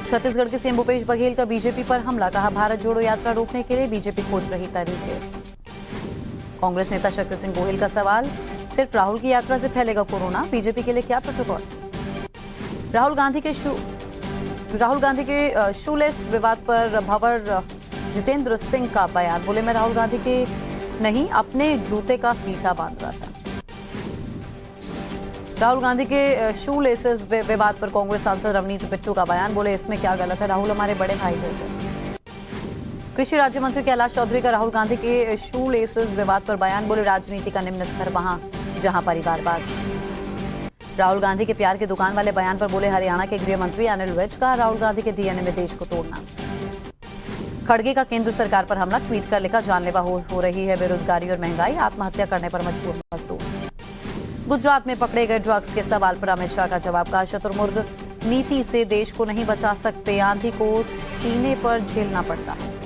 Speaker 1: छत्तीसगढ़ के सीएम भूपेश बघेल का बीजेपी पर हमला, कहा भारत जोड़ो यात्रा रोकने के लिए बीजेपी खोज रही तरीके। कांग्रेस नेता शक्ति सिंह गोहिल का सवाल, सिर्फ राहुल की यात्रा से फैलेगा कोरोना, बीजेपी के लिए क्या प्रोटोकॉल? राहुल गांधी के शूलेस विवाद पर भंवर जितेंद्र सिंह का बयान, बोले मैं राहुल गांधी के नहीं अपने जूते का फीता बांध रहा था। राहुल गांधी के शू लेसेस विवाद पर कांग्रेस सांसद रवनीत बिट्टू का बयान, बोले इसमें क्या गलत है, राहुल हमारे बड़े भाई जैसे। कृषि राज्य मंत्री कैलाश चौधरी का राहुल गांधी के शू लेसेस विवाद पर बयान, बोले राजनीति का निम्न स्तर वहां जहां परिवारवाद। राहुल गांधी के प्यार की दुकान वाले बयान पर बोले हरियाणा के गृह मंत्री अनिल विज का राहुल गांधी के डीएनए में देश को तोड़ना। खड़गे का केंद्र सरकार पर हमला, ट्वीट कर लिखा जानलेवा हो रही है बेरोजगारी और महंगाई, आत्महत्या करने पर मजबूर मजदूर। गुजरात में पकड़े गए ड्रग्स के सवाल पर अमित शाह का जवाब, कहा शुतुरमुर्ग नीति से देश को नहीं बचा सकते, आंधी को सीने पर झेलना पड़ता है।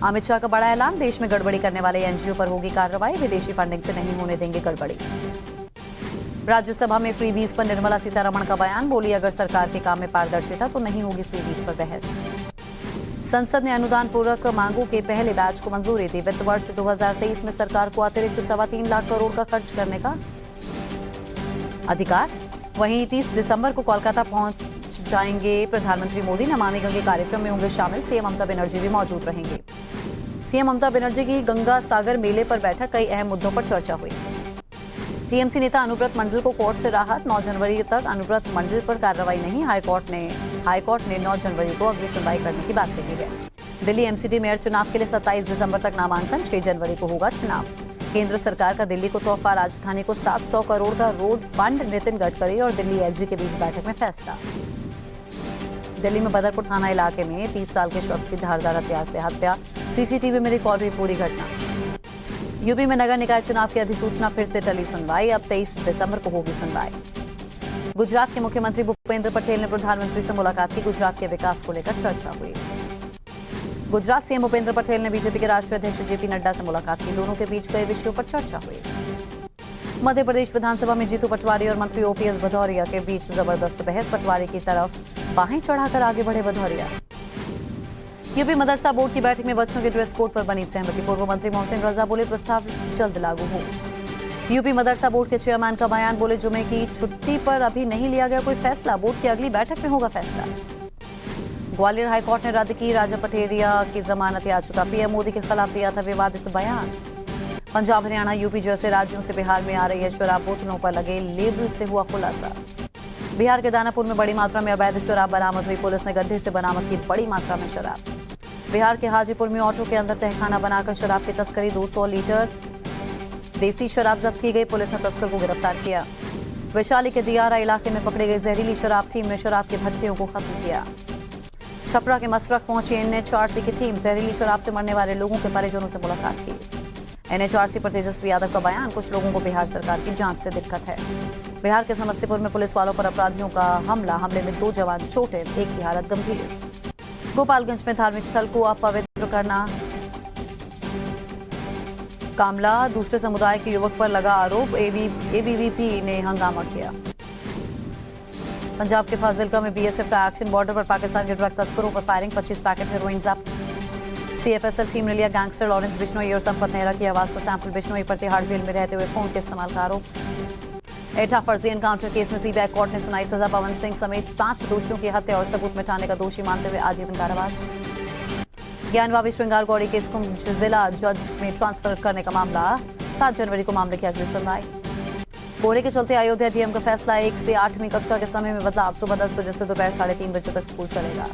Speaker 1: अमित शाह का बड़ा ऐलान, देश में गड़बड़ी करने वाले एनजीओ पर होगी कार्रवाई, विदेशी फंडिंग से नहीं होने देंगे गड़बड़ी। राज्यसभा में फ्रीबीज पर निर्मला सीतारमण का बयान, बोली अगर सरकार के काम में पारदर्शिता तो नहीं होगी फ्रीबीज पर बहस। संसद ने अनुदान पूरक मांगों के पहले बैच को मंजूरी दी, वित्त वर्ष 2023 में सरकार को अतिरिक्त 3.25 लाख करोड़ का खर्च करने का अधिकार। वहीं 30 दिसंबर को कोलकाता पहुंच जाएंगे प्रधानमंत्री मोदी, नमामि गंगे कार्यक्रम में होंगे शामिल, सीएम ममता बनर्जी भी मौजूद रहेंगे। सीएम ममता बनर्जी की गंगा सागर मेले पर बैठक, कई अहम मुद्दों पर चर्चा हुई। टीएमसी नेता अनुव्रत मंडल को कोर्ट से राहत, 9 जनवरी तक अनुव्रत मंडल पर कार्रवाई नहीं, हाईकोर्ट ने 9 जनवरी को अगली सुनवाई करने की बात कही है। दिल्ली एमसीडी मेयर चुनाव के लिए 27 दिसंबर तक नामांकन, 6 जनवरी को होगा चुनाव। केंद्र सरकार का दिल्ली को तोहफा, राजधानी को 700 करोड़ का रोड फंड, नितिन गडकरी और दिल्ली एलजी के बीच बैठक में फैसला। दिल्ली में बदरपुर थाना इलाके में 30 साल के शख्स की धारदार हथियार से हत्या, सीसीटीवी में रिकॉर्ड हुई पूरी घटना। यूपी में नगर निकाय चुनाव की अधिसूचना, फिर से टली सुनवाई, अब 23 दिसंबर को होगी सुनवाई। गुजरात के मुख्यमंत्री भूपेंद्र पटेल ने प्रधानमंत्री से मुलाकात की, गुजरात के विकास को लेकर चर्चा हुई। गुजरात सीएम भूपेंद्र पटेल ने बीजेपी के राष्ट्रीय अध्यक्ष जेपी नड्डा से मुलाकात की, दोनों के बीच कई विषयों पर चर्चा हुई। मध्य प्रदेश विधानसभा में जीतू पटवारी और मंत्री ओपीएस भदौरिया के बीच जबरदस्त बहस, पटवारी की तरफ बाहें चढ़ाकर आगे बढ़े भदौरिया। यूपी मदरसा बोर्ड की बैठक में बच्चों के ड्रेस कोड पर बनी सहमति, पूर्व मंत्री मोहसिन रजा बोले प्रस्ताव जल्द लागू हो। यूपी मदरसा बोर्ड के चेयरमैन का बयान, बोले जुमे की छुट्टी पर अभी नहीं लिया गया कोई फैसला, बोर्ड की अगली बैठक में होगा फैसला। ग्वालियर हाईकोर्ट ने रद्द की राजा पठेरिया की जमानत याचिका, पीएम मोदी के खिलाफ दिया था विवादित बयान। पंजाब हरियाणा यूपी जैसे राज्यों से बिहार में आ रही है शराब, बोतलों पर लगे लेबल से हुआ खुलासा। बिहार के दानापुर में बड़ी मात्रा में अवैध शराब बरामद हुई, पुलिस ने गड्ढे से बरामद की बड़ी मात्रा में शराब। बिहार के हाजीपुर में ऑटो के अंदर तहखाना बनाकर शराब की तस्करी, 200 लीटर देसी शराब जब्त की गई, पुलिस ने तस्कर को गिरफ्तार किया। वैशाली के दियारा इलाके में पकड़ी गई जहरीली शराब, टीम ने शराब की भट्टियों को खत्म किया। छपरा के मसरख पहुंची एनएचआरसी की टीम, जहरीली शराब से मरने वाले लोगों के परिजनों से मुलाकात की। एनएचआरसी पर तेजस्वी यादव का बयान, कुछ लोगों को बिहार सरकार की जांच से दिक्कत है। बिहार के समस्तीपुर में पुलिस वालों पर अपराधियों का हमले में 2 जवान चोटिल, एक की हालत गंभीर। गोपालगंज में धार्मिक स्थल को अपवित्र करना, कामला, दूसरे समुदाय के युवक पर लगा आरोप, एबीवीपी ने हंगामा किया। पंजाब के फाजिलका में बीएसएफ का एक्शन, बॉर्डर पर पाकिस्तान के ड्रग तस्करों पर फायरिंग, 25 पैकेट हेरोइन जब्त। सीएफएसएल टीम ने लिया गैंगस्टर लॉरेंस बिश्नोई और संपत नेहरा की आवाज का सैंपल, बिश्नोई पर तिहाड़ जेल में रहते हुए फोन के इस्तेमाल का आरोप। एटा फर्जी एनकाउंटर केस में सीबीआई कोर्ट ने सुनाई सजा, पवन सिंह समेत 5 दोषियों की हत्या और सबूत मिटाने का दोषी मानते हुए आजीवन कारावास। ज्ञानवापी श्रृंगार गौरी केस को जिला जज में ट्रांसफर करने का मामला, 7 जनवरी को मामले की अगली सुनवाई। कोहरे के चलते अयोध्या डीएम का फैसला, 1 से 8वीं कक्षा के समय में बदलाव, सुबह 10 बजे से दोपहर 3:30 बजे तक स्कूल चलेगा।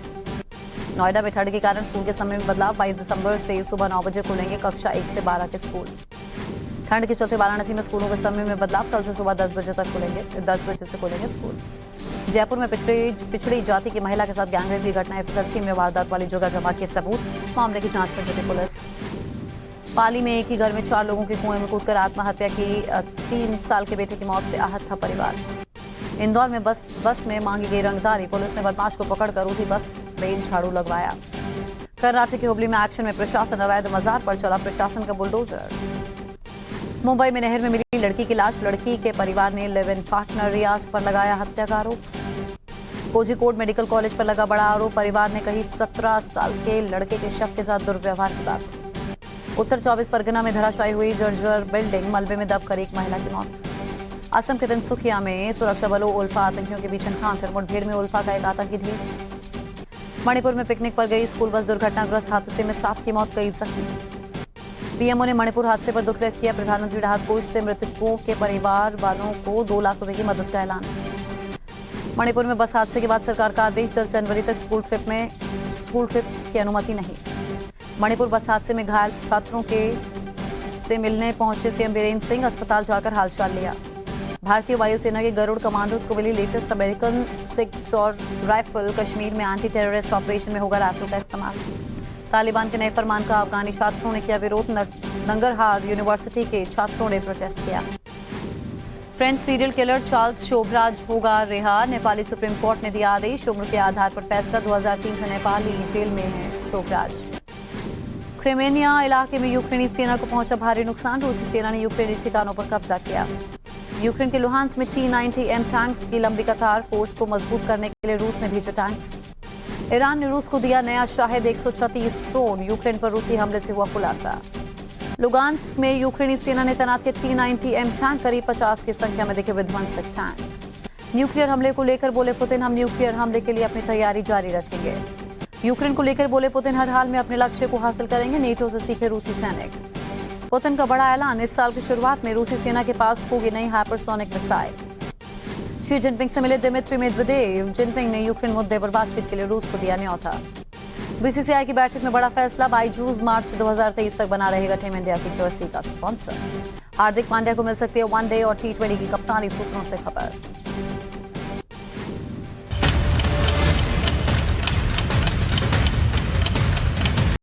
Speaker 1: नोएडा में ठंड के कारण स्कूल के समय में बदलाव, 22 दिसंबर से सुबह 9 बजे खुलेंगे कक्षा 1 से 12 के स्कूल। ठंड के चलते वाराणसी में स्कूलों के समय में बदलाव, कल से सुबह 10 बजे से खुलेंगे स्कूल। जयपुर में पिछड़ी जाति की महिला के साथ गैंगरेप की घटना, एफएसएल टीम ने वारदात वाली जगह जमा किए सबूत, मामले की जांच में जुटी पुलिस। पाली में एक ही घर में 4 लोगों की कुएं में कूदकर आत्महत्या की, 3 साल के बेटे की मौत से आहत था परिवार। इंदौर में बस में मांगी गई रंगदारी, पुलिस ने बदमाश को पकड़कर उसी बस में झाड़ू लगवाया। कर्नाटक के हुबली में एक्शन में प्रशासन, अवैध मजार पर चला प्रशासन का बुलडोजर। मुंबई में नहर में मिली लड़की की लाश, लड़की के परिवार ने लिव इन पार्टनर रियाज पर लगाया हत्या का आरोप। कोझिकोड मेडिकल कॉलेज पर लगा बड़ा आरोप, परिवार ने कही 17 साल के लड़के के शव के साथ दुर्व्यवहार की बात। उत्तर 24 परगना में धराशायी हुई जर्जर बिल्डिंग, मलबे में दबकर एक महिला की मौत। असम के तिनसुकिया में सुरक्षा बलों उल्फा आतंकियों के बीच एनकाउंटर, मुठभेड़ में उल्फा का एक आतंकी ढेर। मणिपुर में पिकनिक पर गई स्कूल बस दुर्घटनाग्रस्त, हादसे में 7 की मौत, कई जख्मी। पीएमओ ने मणिपुर हादसे पर दुख व्यक्त किया, प्रधानमंत्री राहत कोष से मृतकों के परिवार वालों को 2 लाख रुपए की मदद का ऐलान। मणिपुर में बस हादसे के बाद सरकार का आदेश, 10 जनवरी तक स्कूल ट्रिप की अनुमति नहीं। मणिपुर बस हादसे में घायल छात्रों से मिलने पहुंचे सीएम बीरेंद्र सिंह, अस्पताल जाकर हालचाल लिया। भारतीय वायुसेना के गरुड़ कमांडोज को मिली लेटेस्ट अमेरिकन 6 राइफल, कश्मीर में एंटी टेररिस्ट ऑपरेशन में होगा राइफल का इस्तेमाल। तालिबान के नए फरमान का अफगानी छात्रों ने किया विरोध, नंगरहार यूनिवर्सिटी के छात्रों ने प्रोटेस्ट किया। French serial killer Charles Sobhraj होगा रिहा, नेपाली सुप्रीम कोर्ट ने दिया आदेश, उम्र के आधार पर फैसला, 2003 से नेपाली जेल में है शोभराज। क्रिमेनिया इलाके में यूक्रेनी सेना को पहुंचा भारी नुकसान, रूसी सेना ने यूक्रेनी ठिकानों पर कब्जा किया। यूक्रेन के लुहांस में T-90M टैंक्स की लंबी कतार, फोर्स को मजबूत करने के लिए रूस ने भेजे टैंक्स। ईरान ने रूस को दिया नया शाहिद 136 ड्रोन, यूक्रेन पर रूसी हमले से हुआ खुलासा। लुगांस में यूक्रेनी सेना ने तैनात किए T-90M टैंक, करीब 50 की संख्या में दिखे विध्वंसक टैंक। न्यूक्लियर हमले को लेकर बोले पुतिन, हम न्यूक्लियर हमले के लिए अपनी तैयारी जारी रखेंगे। यूक्रेन को लेकर बोले पुतिन, हर हाल में अपने लक्ष्य को हासिल करेंगे, नेटो से सीखे रूसी सैनिक। पुतिन का बड़ा ऐलान, इस साल की शुरुआत में रूसी सेना के पास होगी नई हाइपरसोनिक मिसाइल। शी जिनपिंग से मिले दिमित्री मेदवेदेव, जिनपिंग ने यूक्रेन मुद्दे पर बातचीत के लिए रूस को दिया न्योता। बीसीसीआई की बैठक में बड़ा फैसला, बाईजूस मार्च 2023 तक बना रहेगा टीम इंडिया की जर्सी का स्पॉन्सर। हार्दिक पांड्या को मिल सकती है वनडे और T20 की कप्तानी, सूत्रों से खबर।